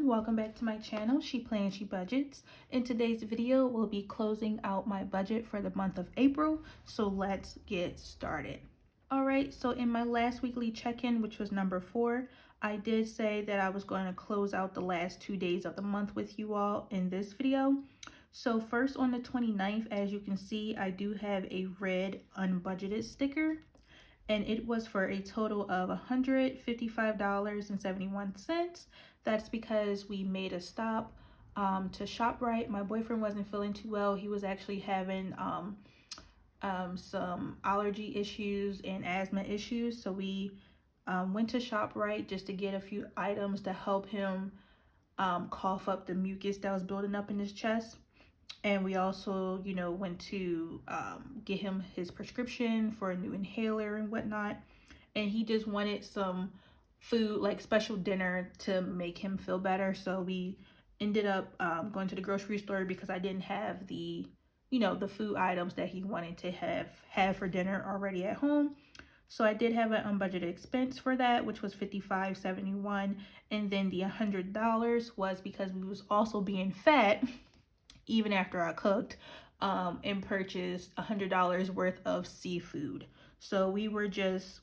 welcome back to my channel. She Plans, She Budgets. In today's video, we'll be closing out my budget for the month of April, so let's get started. Alright, so in my last weekly check-in, which was number 4, I did say that I was going to close out the last 2 days of the month with you all in this video. So first on the 29th, as you can see, I do have a red unbudgeted sticker, and it was for a total of $155.71. That's because we made a stop to ShopRite. My boyfriend wasn't feeling too well. He was actually having some allergy issues and asthma issues. So we went to ShopRite just to get a few items to help him cough up the mucus that was building up in his chest. And we also, went to get him his prescription for a new inhaler and whatnot. And he just wanted some food, like special dinner, to make him feel better. So we ended up going to the grocery store because I didn't have the, the food items that he wanted to have for dinner already at home. So I did have an unbudgeted expense for that, which was $55.71. And then the $100 was because we was also being fat even after I cooked, and purchased $100 worth of seafood. So we were just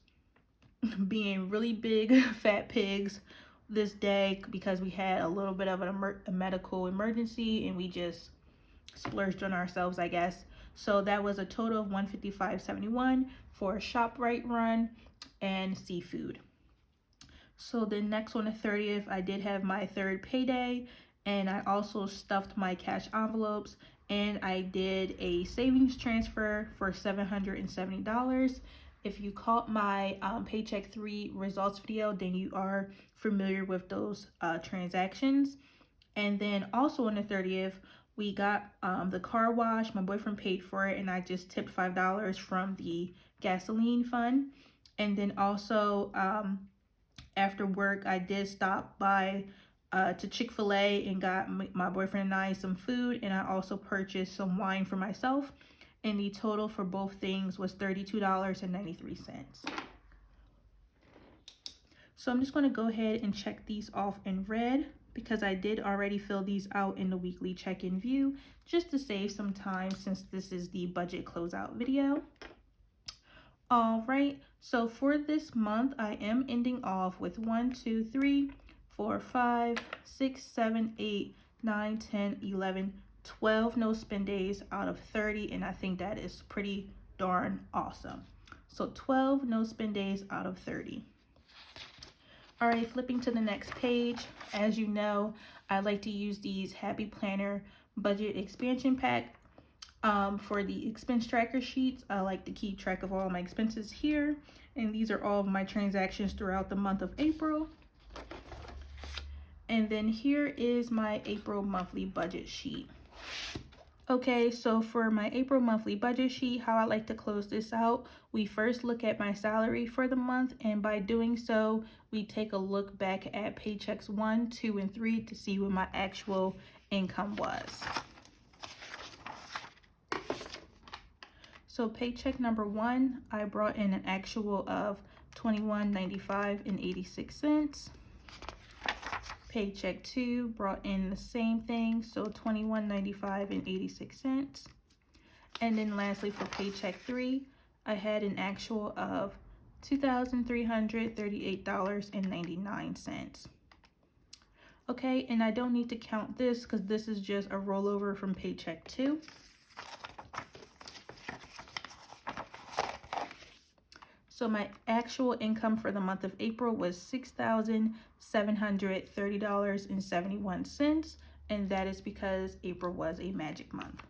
being really big fat pigs this day because we had a little bit of a medical emergency, and we just splurged on ourselves, I guess. So that was a total of $155.71 for a ShopRite run and seafood. So then next on the 30th, I did have my third payday, and I also stuffed my cash envelopes, and I did a savings transfer for $770. If you caught my paycheck 3 results video, then you are familiar with those transactions. And then also on the 30th, we got the car wash. My boyfriend paid for it, and I just tipped $5 from the gasoline fund. And then also after work, I did stop by to Chick-fil-A and got my boyfriend and I some food, and I also purchased some wine for myself, and the total for both things was $32.93. So I'm just going to go ahead and check these off in red because I did already fill these out in the weekly check-in view just to save some time since this is the budget closeout video. All right, so for this month, I am ending off with 1, 2, 3, 4, 5, 6, 7, 8, 9, 10, 11, 12 no spend days out of 30, and I think that is pretty darn awesome. So 12 no spend days out of 30. All right, flipping to the next page. As you know, I like to use these Happy Planner Budget Expansion Pack for the expense tracker sheets. I like to keep track of all my expenses here, and these are all of my transactions throughout the month of April. And then here is my April monthly budget sheet. Okay, so for my April monthly budget sheet, how I like to close this out, we first look at my salary for the month, and by doing so, we take a look back at paychecks 1, 2, and 3 to see what my actual income was. So paycheck number 1, I brought in an actual of $21.95.86. Paycheck 2 brought in the same thing, so $21.95.86. And then lastly for paycheck 3, I had an actual of $2,338.99. Okay, and I don't need to count this because this is just a rollover from paycheck 2. So my actual income for the month of April was $6,730.71, and that is because April was a magic month.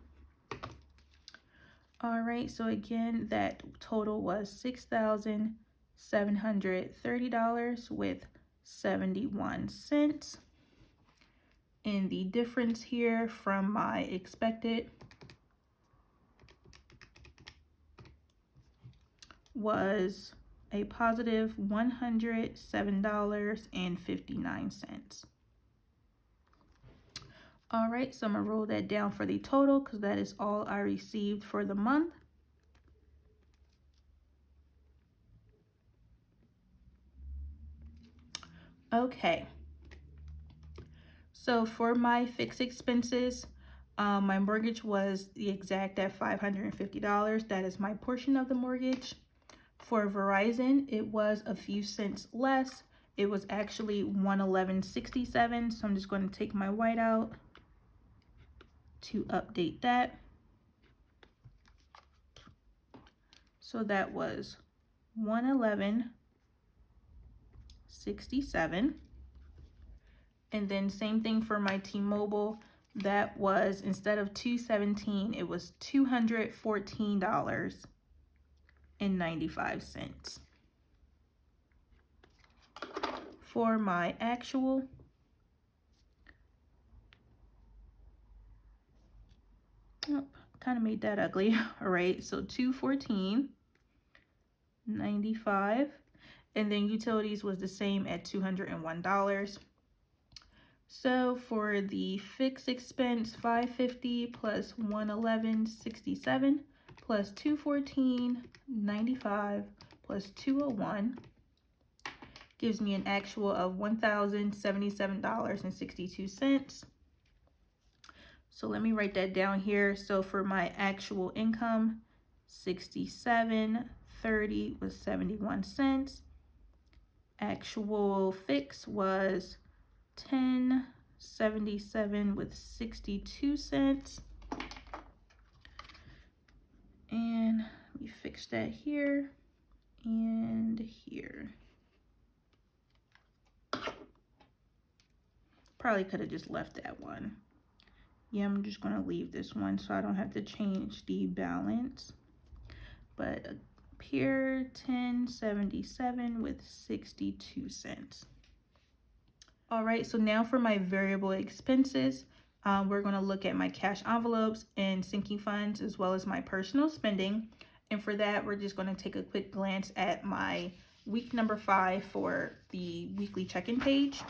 All right, so again, that total was $6,730 with 71 cents. And the difference here from my expected was a positive $107.59. All right, so I'm gonna roll that down for the total because that is all I received for the month. Okay, So for my fixed expenses, my mortgage was the exact at $550. That is my portion of the mortgage. For Verizon, it was a few cents less. It was actually $111.67. So I'm just going to take my whiteout to update that. So that was $111.67. And then same thing for my T-Mobile. That was, instead of $217, it was $214.95. For my actual, oh, kind of made that ugly. All right, so $214.95. And then utilities was the same at $201. So for the fixed expense, $550 plus $111.67 plus $214.95 plus $201 gives me an actual of $1,077.62. So let me write that down here. So for my actual income, $67.30 was 71 cents. Actual fix was $10.77 with 62 cents. And let me fix that here and here. Probably could have just left that one. Yeah, I'm just going to leave this one so I don't have to change the balance. But up here, $10.77 with 62 cents. All right, so now for my variable expenses, we're going to look at my cash envelopes and sinking funds as well as my personal spending. And for that, we're just going to take a quick glance at my week number 5 for the weekly check-in page.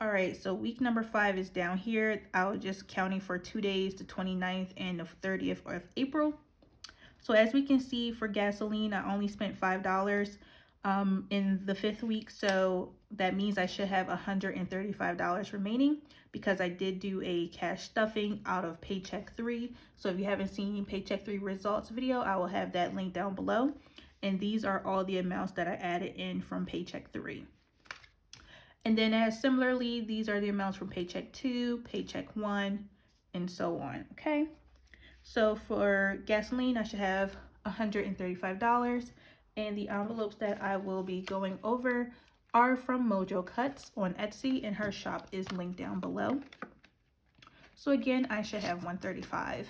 All right, so week number 5 is down here. I was just counting for 2 days, the 29th and the 30th of April. So as we can see, for gasoline, I only spent $5 in the 5th week. So that means I should have $135 remaining because I did do a cash stuffing out of Paycheck 3. So if you haven't seen Paycheck 3 results video, I will have that link down below. And these are all the amounts that I added in from Paycheck 3. And then as similarly, these are the amounts from Paycheck 2, Paycheck 1, and so on, okay? So for gasoline, I should have $135. And the envelopes that I will be going over are from Mojo Cuts on Etsy, and her shop is linked down below. So again, I should have $135.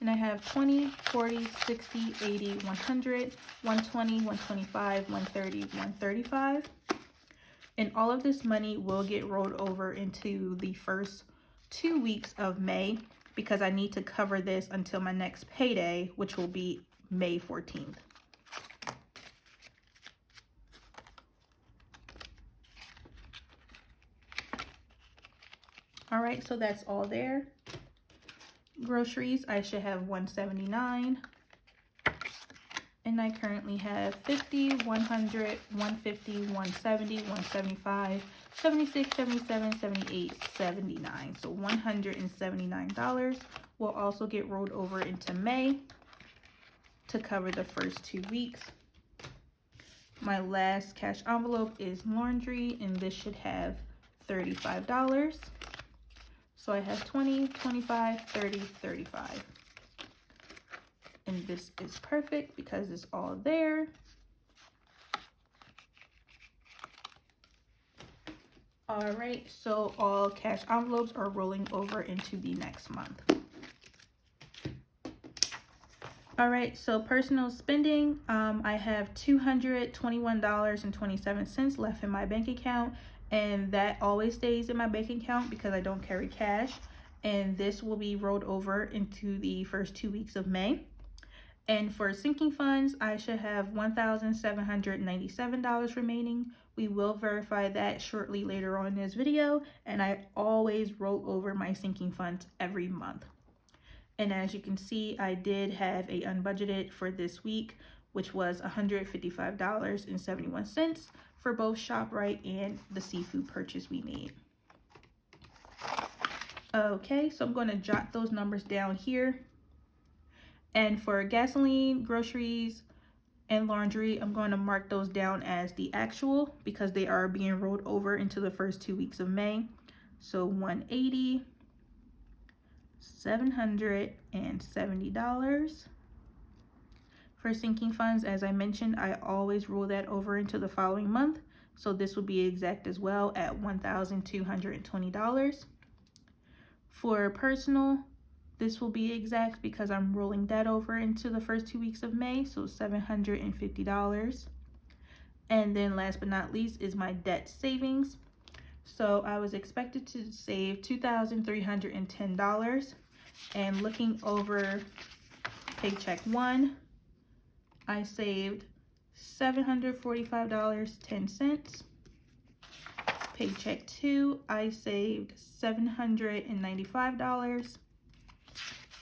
And I have 20, 40, 60, 80, 100, 120, 125, 130, 135. And all of this money will get rolled over into the first 2 weeks of May because I need to cover this until my next payday, which will be May 14th. All right, so that's all there. Groceries, I should have $179. And I currently have 50, 100, 150, 170, 175, 76, 77, 78, 79. So $179 will also get rolled over into May to cover the first 2 weeks. My last cash envelope is laundry, and this should have $35. So I have 20, 25, 30, 35. And this is perfect because it's all there. All right, so all cash envelopes are rolling over into the next month. All right, so personal spending, I have $221.27 left in my bank account, and that always stays in my bank account because I don't carry cash. And this will be rolled over into the first 2 weeks of May. And for sinking funds, I should have $1,797 remaining. We will verify that shortly later on in this video. And I always roll over my sinking funds every month. And as you can see, I did have a unbudgeted for this week, which was $155.71 for both ShopRite and the seafood purchase we made. Okay, so I'm going to jot those numbers down here. And for gasoline, groceries, and laundry, I'm going to mark those down as the actual because they are being rolled over into the first 2 weeks of May. So 180, $770. For sinking funds, as I mentioned, I always roll that over into the following month. So this will be exact as well at $1,220. For personal, this will be exact because I'm rolling that over into the first 2 weeks of May, so $750. And then last but not least is my debt savings. So I was expected to save $2,310, and looking over paycheck 1, I saved $745.10. Paycheck 2, I saved $795.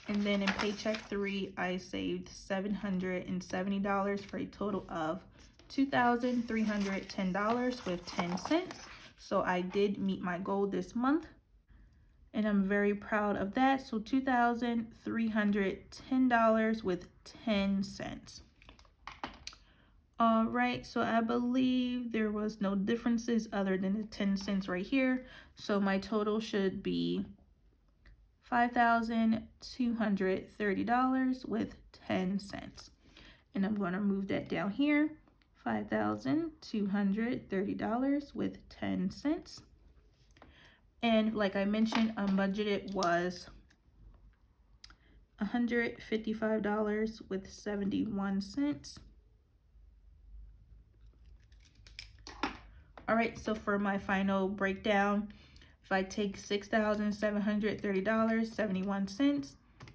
And then in paycheck 3, I saved $770 for a total of $2,310 with 10 cents. So I did meet my goal this month, and I'm very proud of that. So $2,310 with 10 cents. All right, so I believe there was no differences other than the 10 cents right here. So my total should be $5,230 with 10 cents. And I'm going to move that down here, $5,230 with 10 cents. And like I mentioned, unbudgeted was $155 with 71 cents. All right, so for my final breakdown, if I take $6,730.71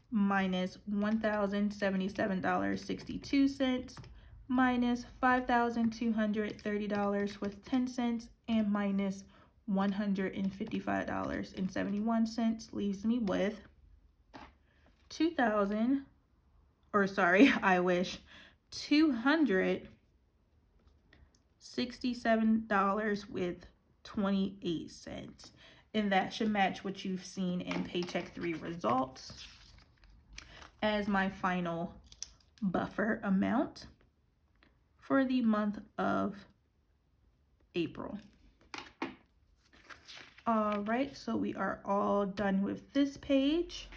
minus $1,077.62 minus $5,230 with 10 cents and minus $155.71 leaves me with $267 with 28 cents. And that should match what you've seen in paycheck 3 results as my final buffer amount for the month of April. All right, so we are all done with this page,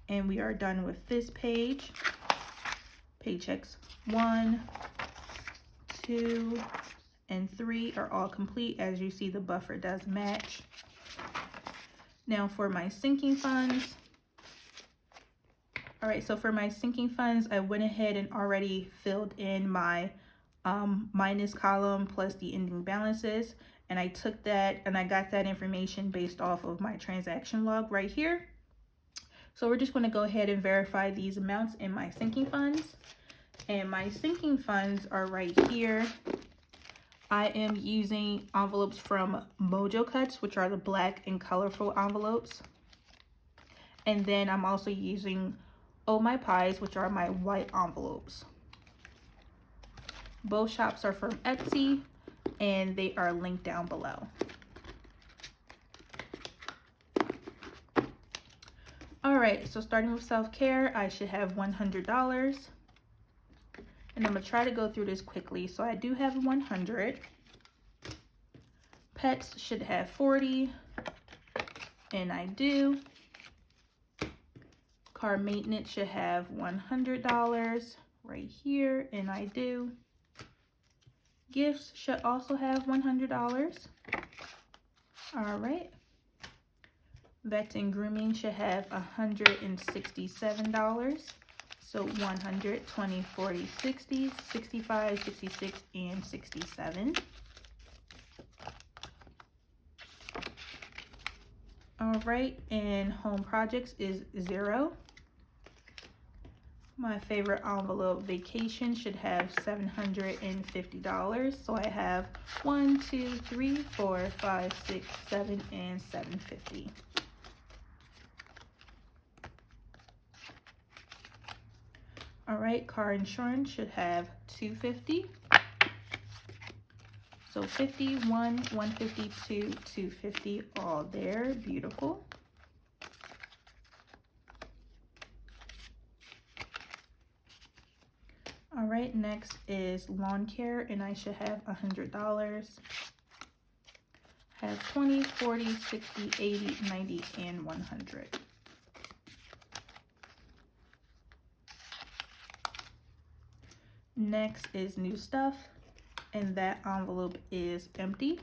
and we are done with this page. Paychecks 1, 2, and 3 are all complete. As you see, the buffer does match. Now for my sinking funds. All right, so for my sinking funds, I went ahead and already filled in my minus column plus the ending balances. And I took that and I got that information based off of my transaction log right here. So we're just going to go ahead and verify these amounts in my sinking funds. And my sinking funds are right here. I am using envelopes from Mojo Cuts, which are the black and colorful envelopes. And then I'm also using Oh My Pies, which are my white envelopes. Both shops are from Etsy, and they are linked down below. All right, so starting with self-care, I should have $100. And I'm gonna try to go through this quickly. So I do have 100. Pets should have 40, and I do. Car maintenance should have $100 right here, and I do. Gifts should also have $100. All right. Vet and grooming should have $167. So 100, 20, 40, 60, 65, 66, and 67. All right, and home projects is 0. My favorite envelope, vacation, should have $750. So I have 1, 2, 3, 4, 5, 6, 7, and $750. All right, car insurance should have $250. So 50, 1, 150, 2, 250, all there, beautiful. All right, next is lawn care, and I should have $100. Have 20, 40, 60, 80, 90, and 100. Next is new stuff, and that envelope is empty.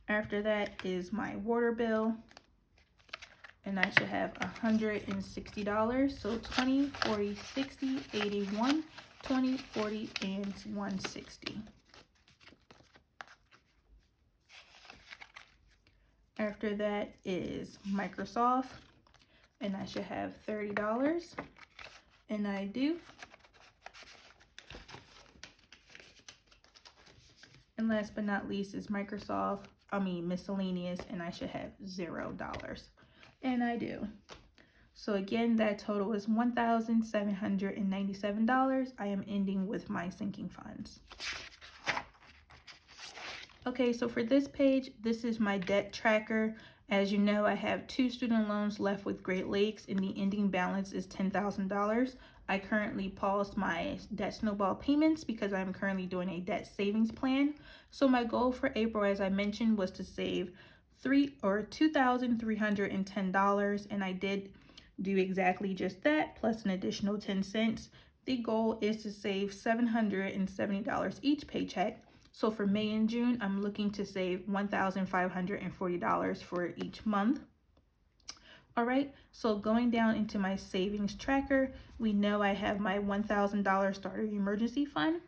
After that is my water bill, and I should have $160. So 20, 40, 60, 81, 20, 40, and 160. After that is Microsoft, and I should have $30, and I do. And last but not least is miscellaneous, and I should have $0, and I do. So again, that total is $1,797. I am ending with my sinking funds. Okay, so for this page, this is my debt tracker. As you know, I have 2 student loans left with Great Lakes, and the ending balance is $10,000. I currently paused my debt snowball payments because I'm currently doing a debt savings plan. So my goal for April, as I mentioned, was to save $2,310, and I did do exactly just that, plus an additional 10 cents. The goal is to save $770 each paycheck. So for May and June, I'm looking to save $1,540 for each month. All right, so going down into my savings tracker, we know I have my $1,000 starter emergency fund.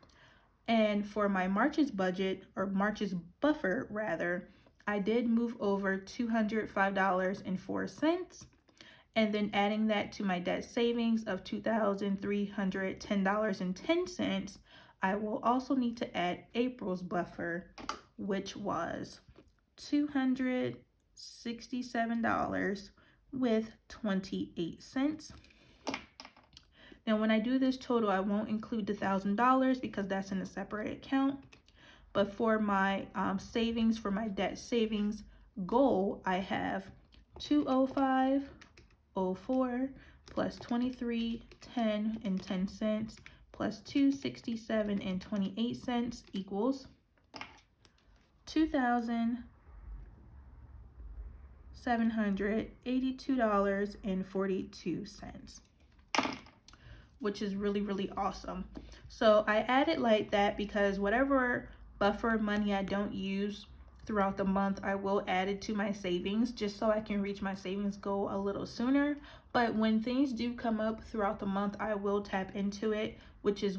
And for my March's budget, or March's buffer rather, I did move over $205.04. And then adding that to my debt savings of $2,310.10, I will also need to add April's buffer, which was $267.28. Now, when I do this total, I won't include the $1,000 because that's in a separate account. But for my savings, for my debt savings goal, I have $205.04 plus $23.10 and 10 cents plus $267.28 equals $2,782.42, which is really awesome. So I added like that because whatever buffer money I don't use throughout the month, I will add it to my savings just so I can reach my savings goal a little sooner. But when things do come up throughout the month, I will tap into it, which is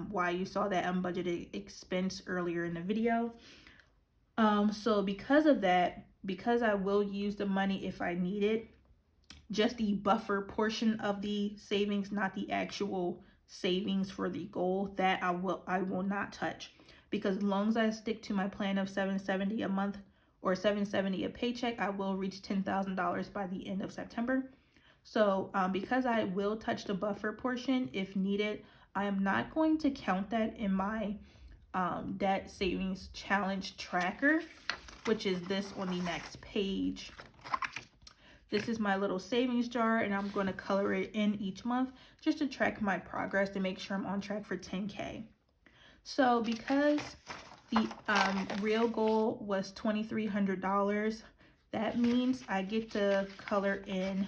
why you saw that unbudgeted expense earlier in the video. So because of that, because I will use the money if I need it, just the buffer portion of the savings, not the actual savings for the goal, that I will not touch, because as long as I stick to my plan of $770 a month or $770 a paycheck, I will reach $10,000 by the end of September. So because I will touch the buffer portion if needed, I am not going to count that in my debt savings challenge tracker, which is this on the next page. This is my little savings jar, and I'm going to color it in each month just to track my progress to make sure I'm on track for 10K. So because the real goal was $2,300, that means I get to color in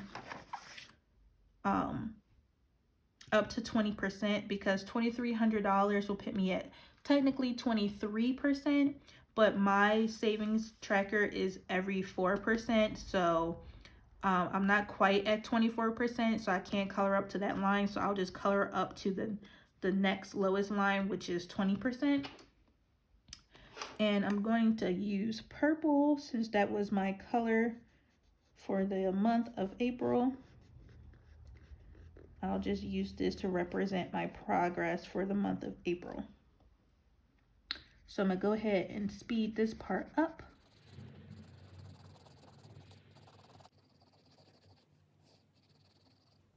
up to 20%, because $2,300 will put me at technically 23%, but my savings tracker is every 4%, so I'm not quite at 24%, so I can't color up to that line, so I'll just color up to the next lowest line, which is 20%. And I'm going to use purple since that was my color for the month of April. I'll just use this to represent my progress for the month of April. So I'm going to go ahead and speed this part up.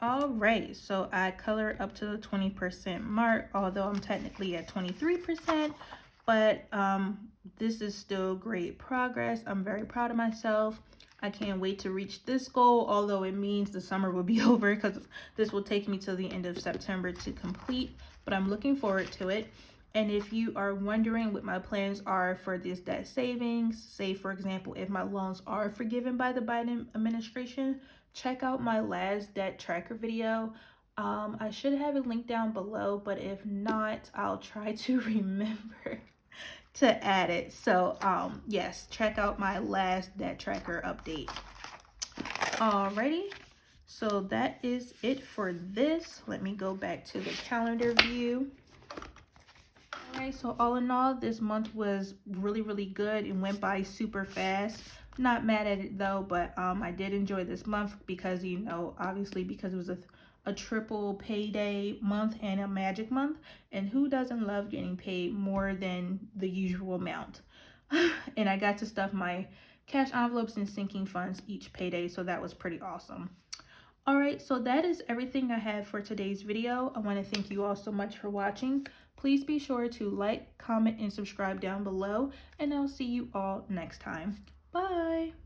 All right, so I color up to the 20% mark, although I'm technically at 23%, but this is still great progress. I'm very proud of myself. I can't wait to reach this goal, although it means the summer will be over because this will take me till the end of September to complete, but I'm looking forward to it. And if you are wondering what my plans are for this debt savings, say for example, if my loans are forgiven by the Biden administration, check out my last debt tracker video. I should have it linked down below, but if not, I'll try to remember to add it. So yes, check out my last debt tracker update. Alrighty, so that is it for this. Let me go back to the calendar view. Alright, so all in all, this month was really good. It went by super fast. Not mad at it though, but I did enjoy this month because, you know, obviously because it was a triple payday month and a magic month, and who doesn't love getting paid more than the usual amount? And I got to stuff my cash envelopes and sinking funds each payday, so that was pretty awesome. Alright, so that is everything I have for today's video. I want to thank you all so much for watching. Please be sure to like, comment, and subscribe down below, and I'll see you all next time. Bye!